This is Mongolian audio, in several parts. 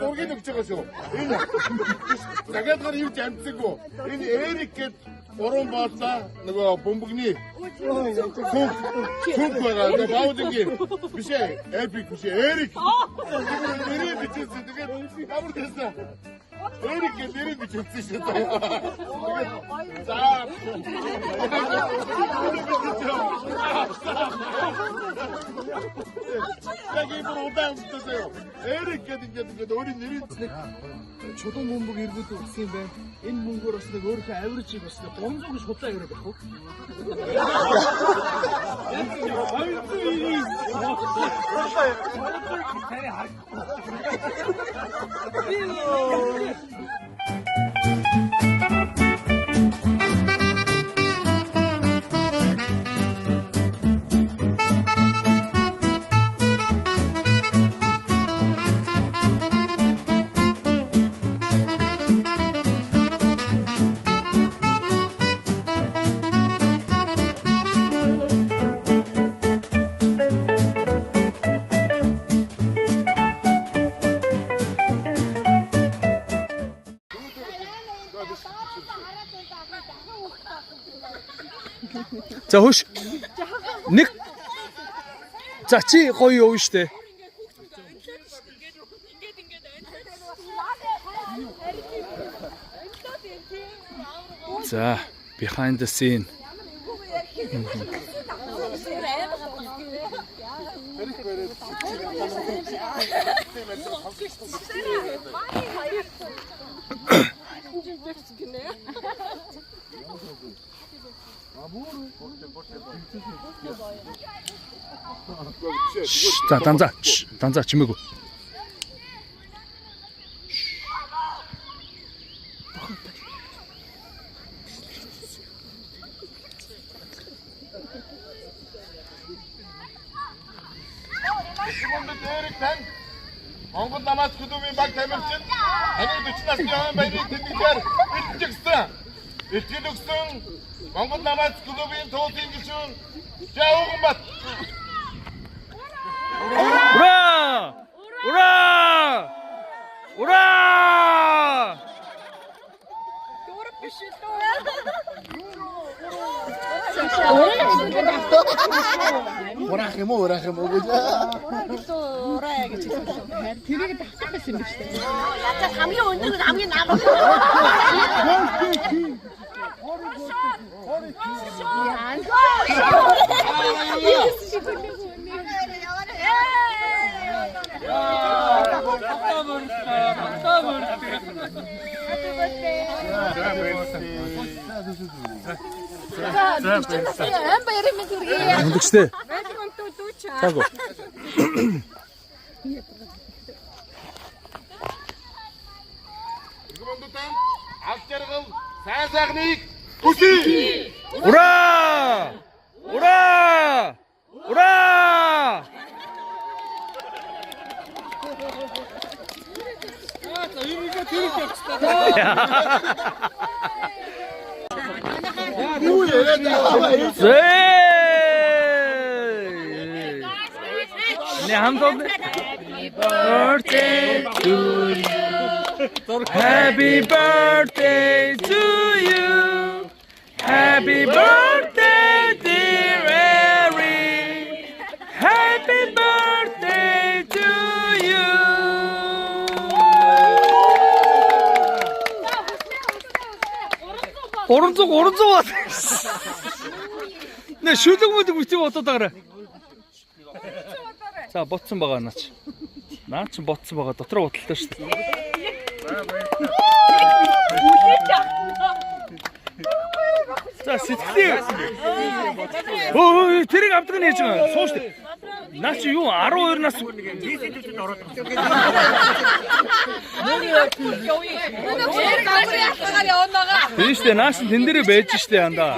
Бургын өгч байгаа шүү. Энэ цагаатгаар юу ч амтсаггүй. Энэ Эрик гэд уран бооллоо нөгөө бөмбөгний сүнх байгаа. Тэгээ баудингийн биш ээ. Эпик биш ээ. Эрик. Эрик бичсэн. Тэгээд ямар гэсэн. Эрик гэд Эрик бичсэн шүү. За. Яг ийм удаан үстэйсээ. Эрик гэдэг өөрийн нэрийг чулуун бөмбөг эргүүлдэг болсон юм байна. Энэ мөнгөөр бас нэг өөрийнхөө авиржийг бас 300 гэж худлаа өрөө байх уу? За хөөш. Нэг. За чи гоё юу штэ. За behind the scene. 자, 단자, 지메고. Монгол намаас клубын баг тамирчин таны 40 насны он баярыг тэмдэглээр илтгэсэн. Илтгэл өгсөн Монгол намаас клубын туусын гишүүн Жауганбат. 우라! 우라! 우라! 오라게 뭐 그죠? 또 오라야겠지. 되게 답답했어 미치네. 야자 감기 온다고 남게 나가. 문득시대. 자고. 이거만도탄 악자르금 사사그닉 구시. 오라! 오라! 오라! 네, 함성. Happy birthday to you. Happy birthday to you. Happy birthday, dear Eric. Happy birthday to you. 오른쪽 왔어. 네, 슈딩무드 밑에 어떻다 그래? 자, ботсон байгаа наач. Наа чи ботсон байгаа дотроо бодлоо шүү дээ. За, сэтгэлээ. Өө, тэрийг авдаг нь яаж байгаа? Сууш дээ. Наа чи юу 12 нас Тийм штэ наас тэн дээрээ байж штэ янда.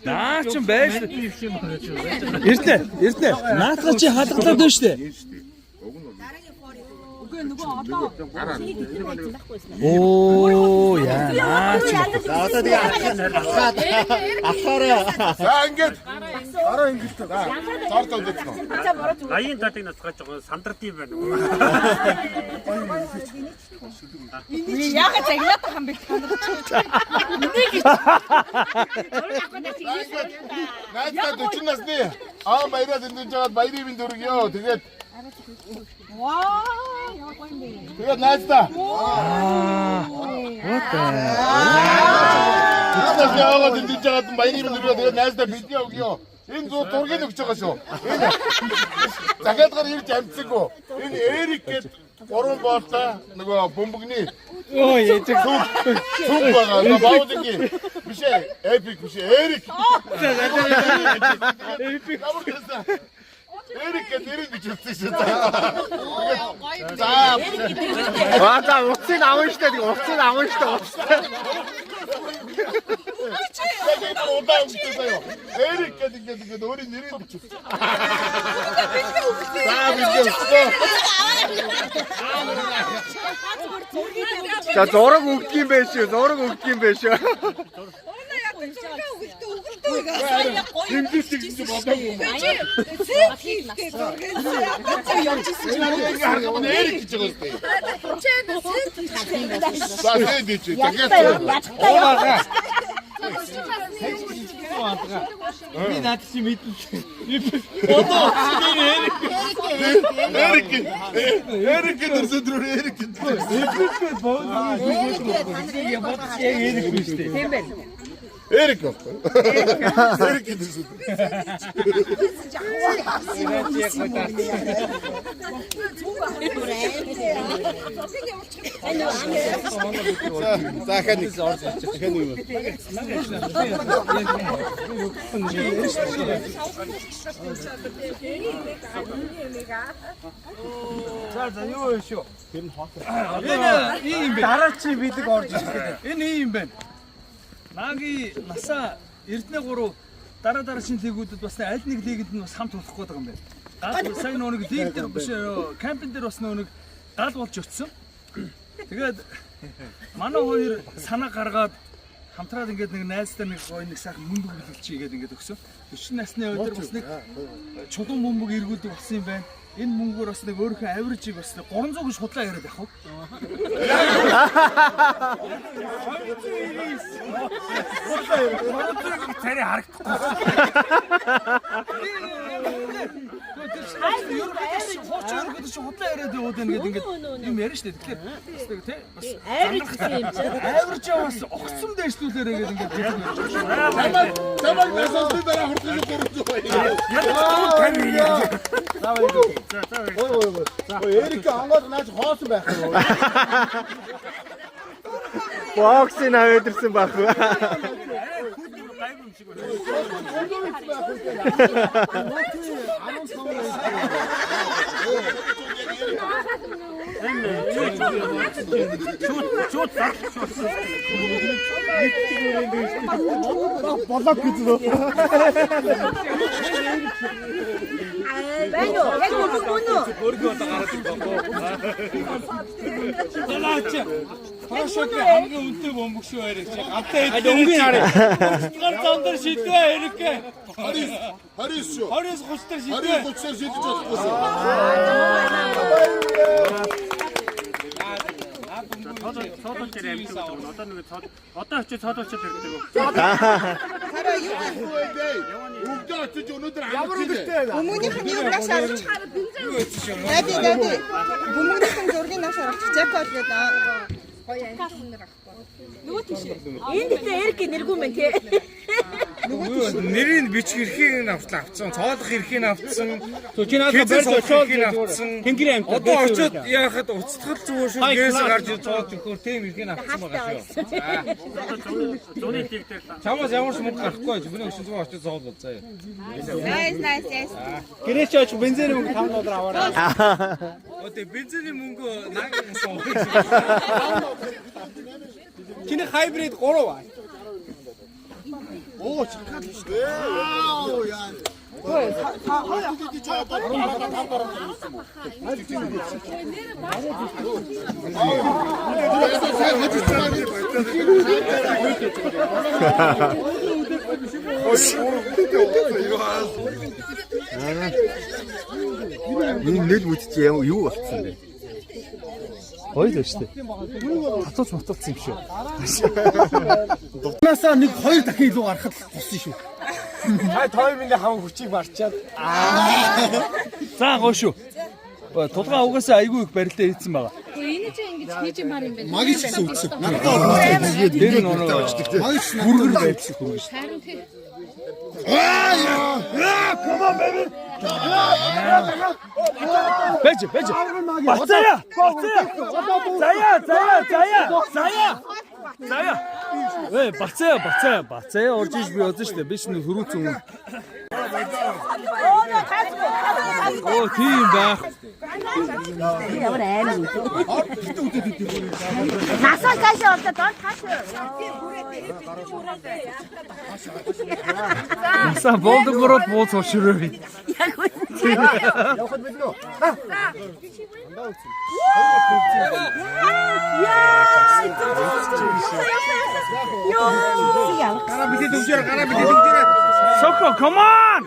Наа чи байж. Эртнэ. Наатга чи халгалаад байна штэ. Оо яа наа чи. За одоо тэгээ ахаараа. За ингээд араа ингээд цаартаа үдэх нь. Аян татыг насгаж байгаа сандрдсан байна. Яагаад загнаад байгаа юм бэ? Найдаа 40 насны аа баяраа дэндэж жаад баярын бинд өргөё. Тэгээд Ваа, яа гоё юм бэ? тэгээд найдаа. Тэцнээс яваад дэндэж жаад баярын бинд өргөё. Тэгээд найдаа бидний өгьё. Энэ зүү дургийг өгч байгаа шүү. Захиалгаар ирж амцсаггүй. Энэ Эрик гээд 3 боолтой нөгөө бөмбөгний Оо яж. Цуг байгаа. Баудингийн биш ээ. Эпик биш ээ. Эрик. Эпик. Эрик гэдэг нэр нь бичсэн шүү. За. За уцыг авна штэ. Уцыг авна штэ. Тэгээд удаа өгчөөсөө. Эрик гэдэг ингээд өөрийн нэрийг бичсэн. За бичсэн. За зураг өгдөг юм байх шүү. Хэмжиж чинь бодоогүй юм байна. Эрик гэж байгаа үстэй. За тэгээд Би наад чи мэдэн. Эрик дөрсөдрөө Эрик. Эрик. Эрик дөрсөдрөө. За хань. За юу вэ шүү? Энэ ийм дараа чи бидэг орж ирсэн. Энэ ийм байна. Наги насаа Эрдэнэ 3 дараа шин лигүүдэд бас аль нэг лигэд нь бас хамт болох гээд байгаа юм байна. Гал сайн нэг лиг дээр биш кампин дээр бас нэг гал болж өтсөн. Тэгээд манай хоёр санаа гаргаад хамтраад ингээд нэг найзтай нэг гоё нэг сайхан мөнгө бүлгэлчий гэдэг ингээд өгсөн. 40 насны өдөр бас нэг чулуун бөмбөг эргүүлдэг болсон юм байна. Энэ мөнгөөр бас нэг өөрийнхөө авиржийг бас 300 гэж худлаа яриад явах уу? Царай харагдахгүй. Хуучин чи худлаа яриад яваад байна гэдэг ингээд юм ярина шүү дээ. Тэгэхээр тий бас Айрчсан юм чи. авирж бас огцсон дэвшлүүлээрээ гэдэг ингээд Тамаг насаас дараа хурцлыг 300. Эрик ангууд наач хоосон байх юм. Боксing авэдэрсэн баг. Болоо гэж нөө. Байна уу? Яг мөн үү? Талаач. Хашаа хамгийн үнэтэй бөмбөг шүү Эрик. Гавтай хэд өнгийн хараа. Гал зондөр шидвэ Эрик. 20 шүү. 20-с 30 дээр шидвэ. 20-30-аар шидэж болохгүй. Цоодолч амжилт одоо нэг одоо очиж цоодолч хэрэгтэй. Өгдөө очиж өнөөдөр амжилт. Хүмүүнийхэн юунаас авч Дади хүмүүнийхэн зургийг авч Жапад гэдэг. Гоё англи нэр авахгүй. Нөгөө тийш. Энд ихтэй Эрик нэргүй мэн тий. Нэрийг бичих эрхийг авцсан, цоолох эрхийг авцсан. Чи надад барьж очоод авцсан. тэнгэрийн амт. Одоо очоод яахад уцтгал зүгээр шүү. Гээс гарч цоолж өгөхөөр тийм эрхийг авцсан байгаа шүү. Зуны хийх дээр. Чамаас ямар ч мөнгө гарахгүй. Бүний өчн зүгээр очоод цоол бол заяа. Nice. Гэрээч оч бензиний мөнгө 5 доллар аваарай. Одоо бензиний мөнгө наагсан. Чиний хайбрид 3 бай. Оо чакаад шүү дээ. Оо яа. Энэ нэл мэдчих юу болцсон бэ? Хоёр л шүү дээ. Татууч мотолцсон юм шүү. Наасаа нэг 2 дахин илүү гарахад болсон шүү. Той минь хам хүчийг марчаад. За гоо шүү. Тулгаа угаасаа айгүй их барилдаа хийсэн байгаа. Энэ ч ингэж хийж маар юм байна. Магич гэсэн үгс. Тэр нь оноо бүргэр байцсан хүн шүү. Харин тий. Бэж. Бацая. Заяа. Эй, бацая орж иж би одсон шүү дээ. Биш нэг хөрүүцэн хүн. Оо, тийм байх. Ямар аймаг. Насаа цаашаа ордоо доор цаашаа. Насаа болдгород бууц ушроо. Яг үгүй. Явахад билүү? Гараа бидээ дөнгөөр. Soko, come on!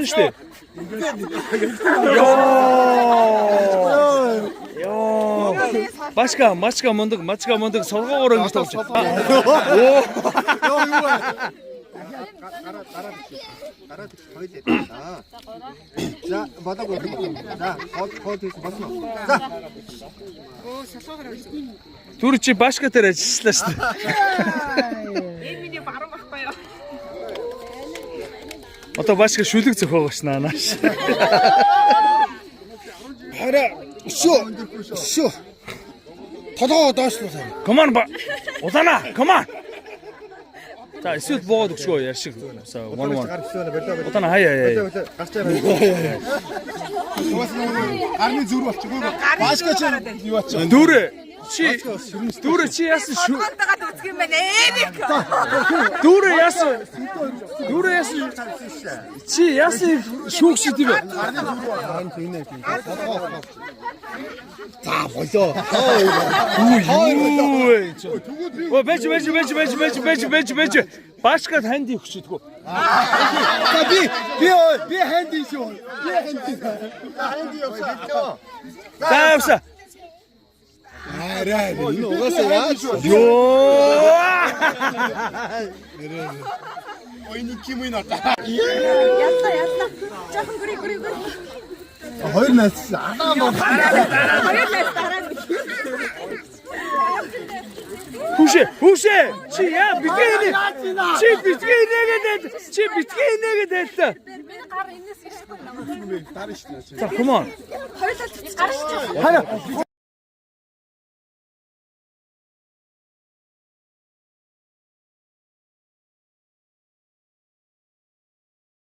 Штэ. Йоо. Машка мондөг солгоогоор ингэж тоглож байна. За бодоагүй. За хот басна. Түр чи башка дээр ажилласлаа штэ. Энэ миний баруун байхгүй юу? Одоо башка шүлэг зөхөөгөөш нааш. Хараа шүү. Толгоо доошлуулаа. Come on. Удана. Come on. За эсвэл боод өгшөө яар шиг. 1-1. Удана хаяа. Гарны зүр болчихгүй. Башка чи юу ач? Дүрэ чи яасан шүү. Дагаад үзэх юм байна. Дүрэ яасан. Чи яасан шүүх шиг тийм ээ. За болоо. Оо бэж. Башка танд өгчдгүү. За би ханди шүү. За явса. Арай энэ угаасаа яаж вэ? Ёо. Ой нэг юм ин ата. Яста. Жохон гүри. Хоёр найс анаа маа. Хүшээ. Чи яа битгий нэгэдэд. Миний гар энэс гэж байна. За come on. Хоёулаа гарч. Хара.